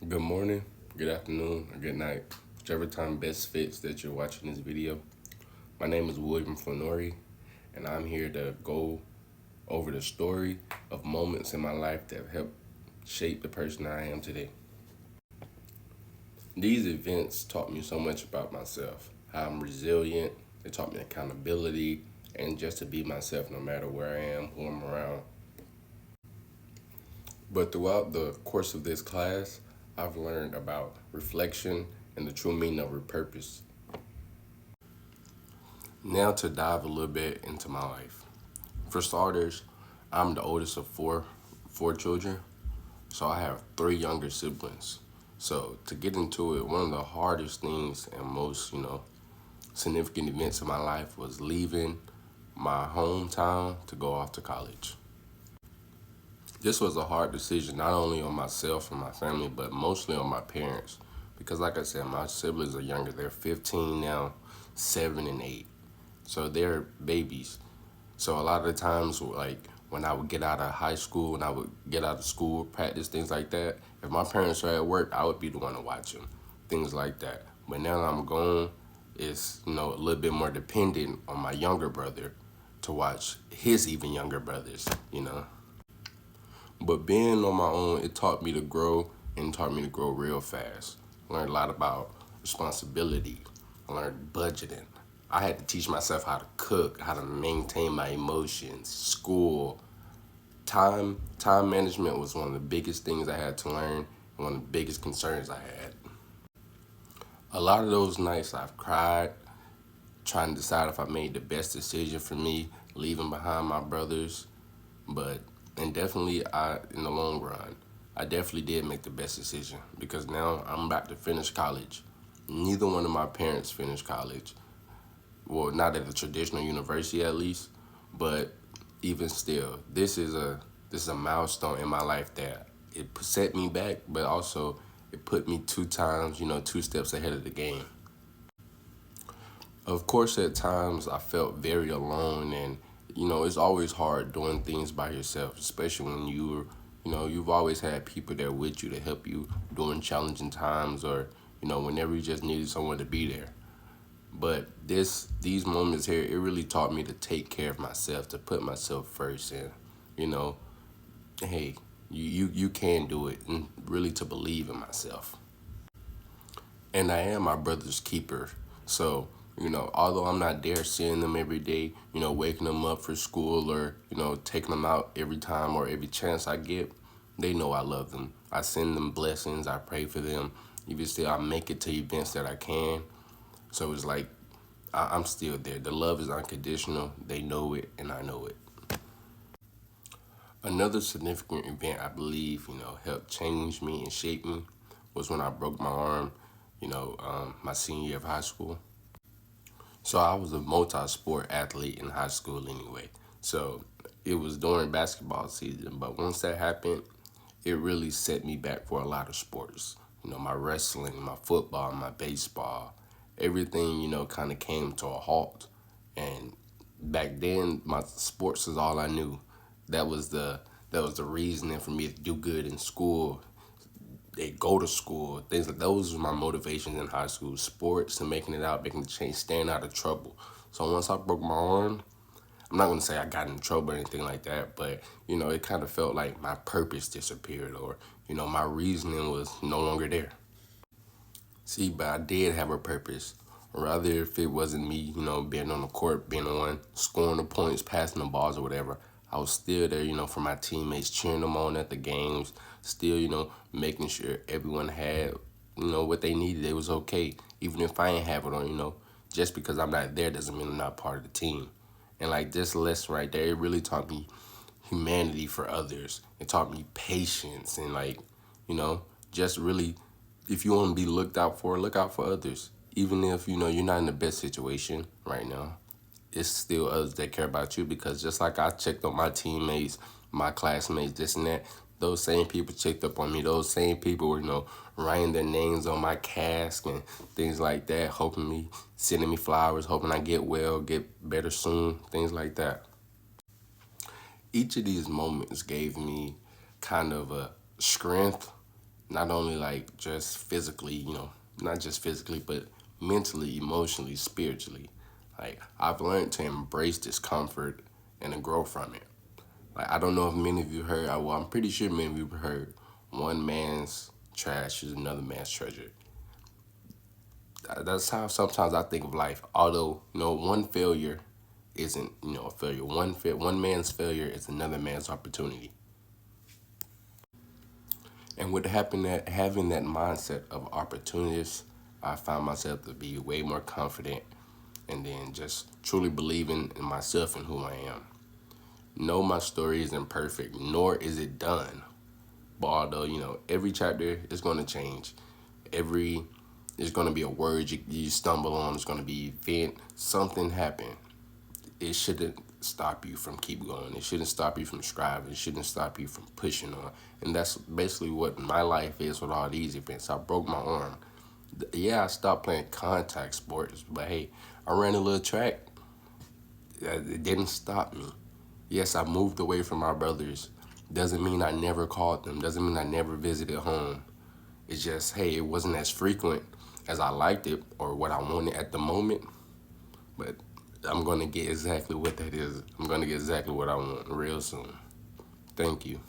Good morning, good afternoon, or good night, whichever time best fits that you're watching this video. My name is William Flanori, and I'm here to go over the story of moments in my life that have helped shape the person I am today. These events taught me so much about myself, how I'm resilient, they taught me accountability, and just to be myself no matter where I am, who I'm around. But throughout the course of this class, I've learned about reflection and the true meaning of purpose. Now to dive a little bit into my life. For starters, I'm the oldest of four children, so I have three younger siblings. So to get into it, one of the hardest things and most, significant events in my life was leaving my hometown to go off to college. This was a hard decision, not only on myself and my family, but mostly on my parents. Because like I said, my siblings are younger. They're 15 now, 7 and 8. So they're babies. So a lot of the times, like when I would get out of high school and I would get out of school, practice, things like that, if my parents are at work, I would be the one to watch them, things like that. But now that I'm gone, it's, a little bit more dependent on my younger brother to watch his even younger brothers. But being on my own, it taught me to grow and taught me to grow real fast. I learned a lot about responsibility. I learned budgeting. I had to teach myself how to cook, how to maintain my emotions, school. Time management was one of the biggest things I had to learn, and one of the biggest concerns I had. A lot of those nights I've cried, trying to decide if I made the best decision for me, leaving behind my brothers. But and definitely in the long run, I definitely did make the best decision because now I'm about to finish college. Neither one of my parents finished college. Well, not at a traditional university at least, but even still, this is a milestone in my life that it set me back, but also it put me two steps ahead of the game. Of course, at times I felt very alone, and it's always hard doing things by yourself, especially when you've always had people there with you to help you during challenging times, or whenever you just needed someone to be there. But these moments here, it really taught me to take care of myself, to put myself first, and you know, hey, you can do it, and really to believe in myself. And I am my brother's keeper. So, although I'm not there seeing them every day, waking them up for school or, taking them out every time or every chance I get, they know I love them. I send them blessings. I pray for them. Even still, I make it to events that I can. So it's like, I'm still there. The love is unconditional. They know it, and I know it. Another significant event I believe, helped change me and shape me was when I broke my arm, my senior year of high school. So I was a multi-sport athlete in high school anyway. So it was during basketball season, but once that happened, it really set me back for a lot of sports. My wrestling, my football, my baseball, everything, kind of came to a halt. And back then, my sports was all I knew. That was the reasoning for me to do good in school. They go to school, things like those were my motivations in high school. Sports and making it out, making the change, staying out of trouble. So once I broke my arm, I'm not gonna say I got in trouble or anything like that, but it kind of felt like my purpose disappeared, or my reasoning was no longer there. See, but I did have a purpose. Rather, if it wasn't me, being on the court, being on, scoring the points, passing the balls or whatever, I was still there, for my teammates, cheering them on at the games, still, making sure everyone had, what they needed. It was okay. Even if I ain't have it on, just because I'm not there doesn't mean I'm not part of the team. And like this lesson right there, it really taught me humanity for others. It taught me patience and just really, if you want to be looked out for, look out for others. Even if, you're not in the best situation right now, it's still others that care about you, because just like I checked on my teammates, my classmates, this and that, those same people checked up on me. Those same people were, writing their names on my cask and things like that, sending me flowers, hoping I get well, get better soon, things like that. Each of these moments gave me kind of a strength, not only like just physically, not just physically, but mentally, emotionally, spiritually. Like I've learned to embrace discomfort and to grow from it. Like I don't know if many of you heard. Well, I'm pretty sure many of you heard. One man's trash is another man's treasure. That's how sometimes I think of life. Although one failure isn't a failure. One man's failure is another man's opportunity. And with having that mindset of opportunities, I found myself to be way more confident, and then just truly believing in myself and who I am. No, my story isn't perfect, nor is it done. But although, every chapter is going to change, every there's going to be a word you stumble on, it's going to be event, something happened. It shouldn't stop you from keep going. It shouldn't stop you from striving. It shouldn't stop you from pushing on. And that's basically what my life is with all these events. I broke my arm. Yeah, I stopped playing contact sports, but hey, I ran a little track. It didn't stop me. Yes, I moved away from my brothers. Doesn't mean I never called them. Doesn't mean I never visited home. It's just, hey, it wasn't as frequent as I liked it or what I wanted at the moment. But I'm going to get exactly what that is. I'm going to get exactly what I want real soon. Thank you.